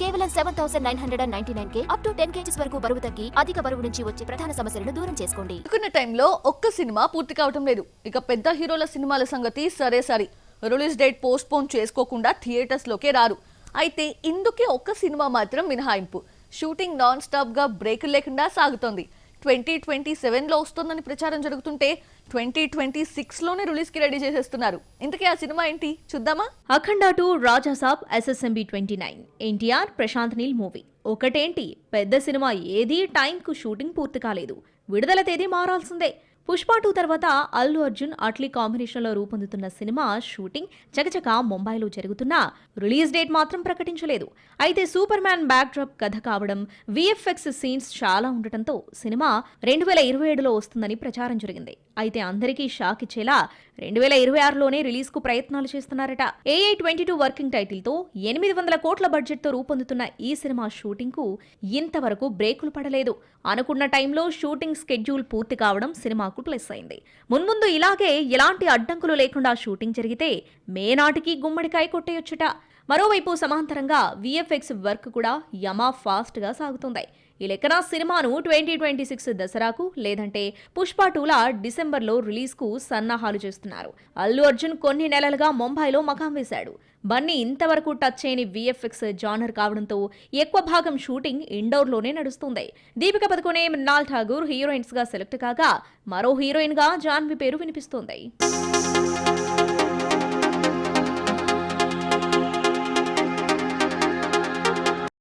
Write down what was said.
కేవలం 7,999K up to 10 kgs వరకు బరువు తగ్గి అధిక బరువు నుంచి వచ్చే ప్రధాన సమస్యలను దూరం చేసుకోండి. అనుకున్న టైంలో ఒక్క సినిమా పూర్తి కావటం లేదు. ఇక పెద్ద హీరోల సినిమాల సంగతి సరే రిలీజ్ డేట్ పోస్ట్ పోన్ చేసుకోకుండా థియేటర్స్ లోకే రారు. అయితే ఇందుకే ఒక్క సినిమా మాత్రం మినహాయింపు. షూటింగ్ నాన్ స్టాప్ గా బ్రేక్ లేకుండా సాగుతోంది. 2027లో వస్తుందని ప్రచారం జరుగుతుంటే 2026లోనే రిలీజ్ కి రెడీ చేసేస్తున్నారు. ఇంతకీ ఆ సినిమా ఏంటి చూద్దామా? అఖండ 2 రాజాసాబ్ SSMB 29 ఎన్టీఆర్ ప్రశాంత్ నీల్ మూవీ. ఒకటేంటి పెద్ద సినిమా ఏదీ టైంకు షూటింగ్ పూర్తి కాలేదు. విడుదల తేదీ మారాల్సిందే. పుష్ప 2 తర్వాత అల్లు అర్జున్ అట్లీ కాంబినేషన్లో రూపొందుతున్న సినిమా షూటింగ్ చకచక ముంబైలో జరుగుతున్నా రిలీజ్ డేట్ మాత్రం ప్రకటించలేదు. అయితే సూపర్ మ్యాన్ బ్యాక్ డ్రాప్ కథ కావడం, VFX సీన్స్ చాలా ఉండటంతో సినిమా 2027లో వస్తుందని ప్రచారం జరిగింది. అయితే అందరికీ షాక్ ఇచ్చేలా 2026లోనే రిలీజ్ కు ప్రయత్నాలు చేస్తున్నారట. AI-22 వర్కింగ్ టైటిల్ తో 800 కోట్ల బడ్జెట్ తో రూపొందుతున్న ఈ సినిమా షూటింగ్ కు ఇంతవరకు బ్రేకులు పడలేదు. అనుకున్న టైంలో షూటింగ్ స్కెడ్యూల్ పూర్తి కావడం సినిమాకు ప్లస్ అయింది. మున్ముందు ఇలాగే ఎలాంటి అడ్డంకులు లేకుండా షూటింగ్ జరిగితే మే నాటికి గుమ్మడికాయ కొట్టేయొచ్చుట. మరోవైపు సమాంతరంగా VFX వర్క్ కూడా యమా ఫాస్ట్ గా సాగుతుంది. ఈ లెక్కన సినిమాను 2026 దసరాకు లేదంటే పుష్ప 2లా డిసెంబర్లో రిలీజ్కు సన్నాహాలు చేస్తున్నారు. అల్లు అర్జున్ కొన్ని నెలలుగా ముంబైలో మకాం వేశాడు. బన్నీ ఇంతవరకు టచ్ చేయని VFX జానర్ కావడంతో ఎక్కువ భాగం షూటింగ్ ఇండోర్లోనే నడుస్తుంది. దీపిక పదుకొనే, మృణాల్ ఠాగూర్ హీరోయిన్స్ గా సెలెక్ట్ కాగా మరో హీరోయిన్ గా జాన్వి పేరు వినిపిస్తోంది.